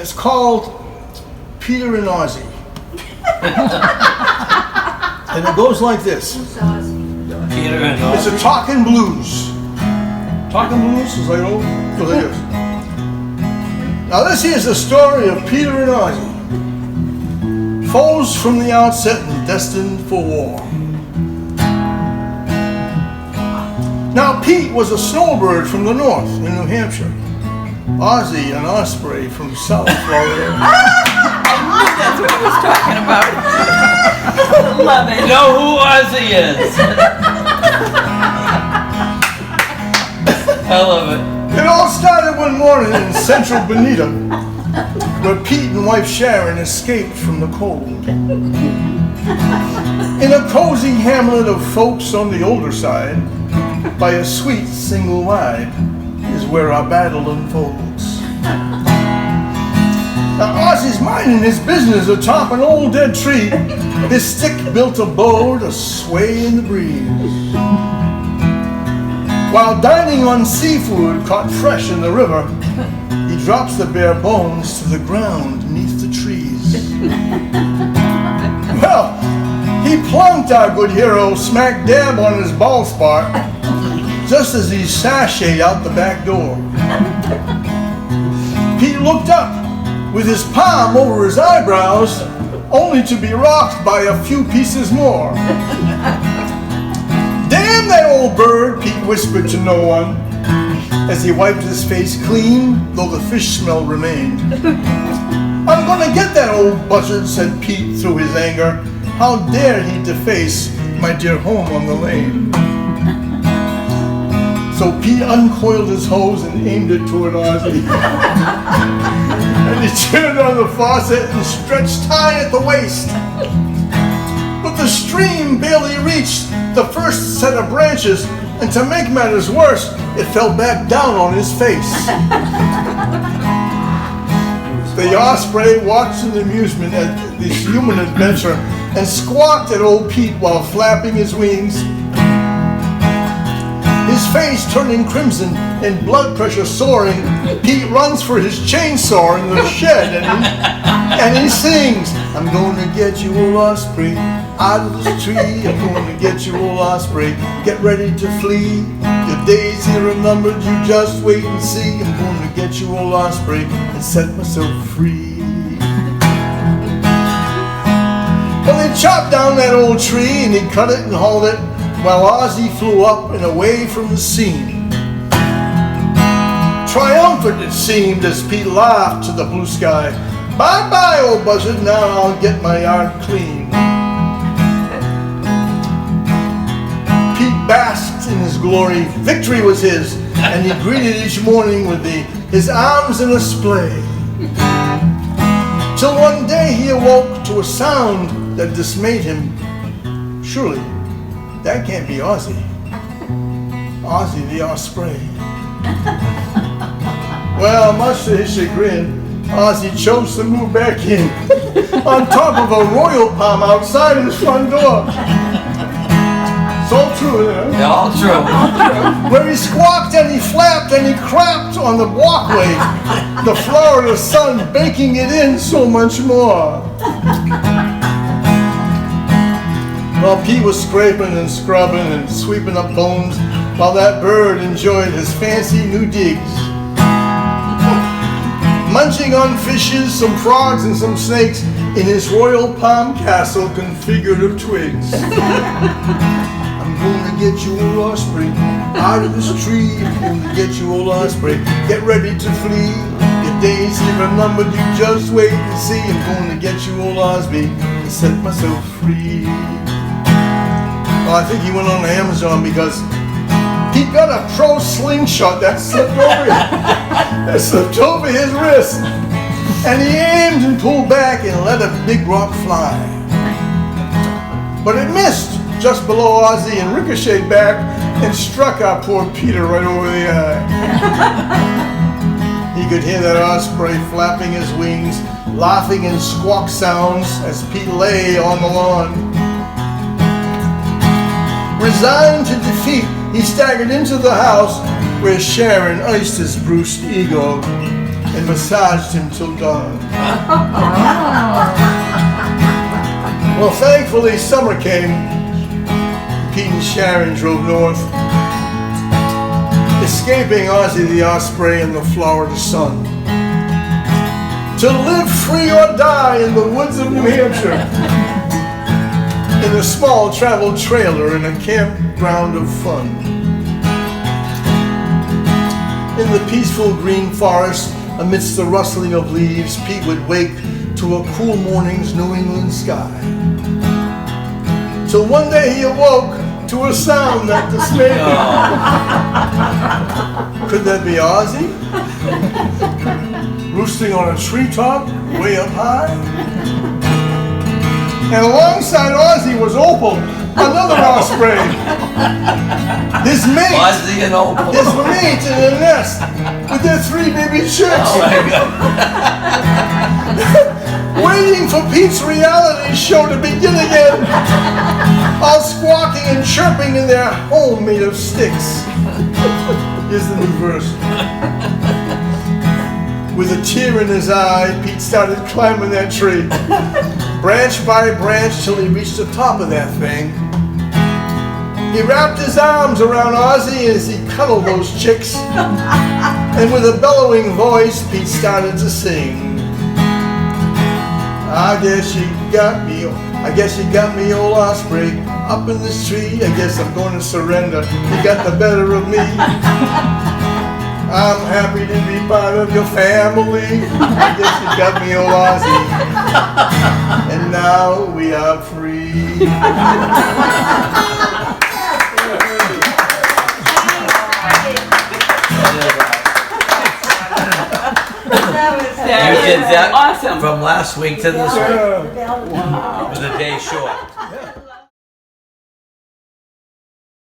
it's called Peter and Ozzie. And it goes like this. Peter and It's a talking blues. Talking blues is like, oh, so it is. Now this here's the story of Peter and Ozzie. Foes from the outset and destined for war. Now Pete was a snowbird from the north in New Hampshire. Ozzie, an osprey from South Florida. I knew that's what he was talking about. Love it. You know who Ozzie is? I love it. It all started one morning in central Bonita, where Pete and wife Sharon escaped from the cold. In a cozy hamlet of folks on the older side, by a sweet single wide, is where our battle unfolds. Now Ozzie's minding his business atop an old dead tree. His stick built a bow to sway in the breeze. While dining on seafood caught fresh in the river, he drops the bare bones to the ground beneath the trees. Well, he plunked our good hero smack dab on his bald spot just as he sashayed out the back door. Pete looked up with his palm over his eyebrows, only to be rocked by a few pieces more. Damn that old bird, Pete whispered to no one, as he wiped his face clean, though the fish smell remained. I'm gonna get that old buzzard, said Pete through his anger. How dare he deface my dear home on the lane? So Pete uncoiled his hose and aimed it toward Ozzie. And he turned on the faucet and stretched high at the waist. But the stream barely reached the first set of branches, and to make matters worse, it fell back down on his face. The osprey watched in amusement at this human adventure and squawked at old Pete while flapping his wings. His face turning crimson and blood pressure soaring, Pete runs for his chainsaw in the shed and he sings, I'm gonna get you, old osprey, out of this tree. I'm gonna get you, old osprey, get ready to flee. Your days here are numbered, you just wait and see. I'm gonna get you, old osprey, and set myself free. Well, they chopped down that old tree and he cut it and hauled it, while Ozzie flew up and away from the scene. Triumphant it seemed as Pete laughed to the blue sky. Bye-bye, old buzzard, now I'll get my yard clean. Pete basked in his glory, victory was his, and he greeted each morning with his arms in a splay. Till one day he awoke to a sound that dismayed him. Surely, that can't be Ozzie. Ozzie the osprey. Well, much to his chagrin, Ozzie chose to move back in on top of a royal palm outside his front door. It's all true, huh? Yeah, all true. Where he squawked and he flapped and he crapped on the walkway, the Florida sun baking it in so much more. While Pete was scraping and scrubbing and sweeping up bones, while that bird enjoyed his fancy new digs. Munching on fishes, some frogs and some snakes in his royal palm castle configured of twigs. I'm gonna get you, old osprey, out of this tree. I'm gonna get you, old osprey, get ready to flee. Your days here are numbered, you just wait and see. I'm gonna get you, old Osby, and set myself free. Well, I think he went on to Amazon because he got a pro slingshot that slipped over his wrist. And he aimed and pulled back and let a big rock fly. But it missed just below Ozzie and ricocheted back and struck our poor Peter right over the eye. He could hear that osprey flapping his wings, laughing in squawk sounds as Pete lay on the lawn. Resigned to defeat, he staggered into the house where Sharon iced his bruised ego and massaged him till dawn. Well, thankfully, summer came. Pete and Sharon drove north, escaping Ozzie the osprey in the Florida sun, to live free or die in the woods of New Hampshire, in a small travel trailer in a campground of fun. In the peaceful green forest, amidst the rustling of leaves, Pete would wake to a cool morning's New England sky. Till one day he awoke to a sound that dismayed him. Could that be Ozzie? Roosting on a treetop way up high? And alongside Ozzie was Opal, another osprey. His mate, Ozzie and Opal. his mate in a nest with their 3 baby chicks. Oh my God. Waiting for Pete's reality show to begin again, all squawking and chirping in their home made of sticks. Here's the new verse. With a tear in his eye, Pete started climbing that tree, branch by branch till he reached the top of that thing. He wrapped his arms around Ozzie as he cuddled those chicks, and with a bellowing voice, Pete started to sing. I guess you got me, old osprey, up in this tree. I guess I'm going to surrender. You got the better of me. I'm happy to be part of your family. I guess you got me, old Ozzie. And now we are free. You did that awesome. from last week to this week Yeah. with a day short. Yeah.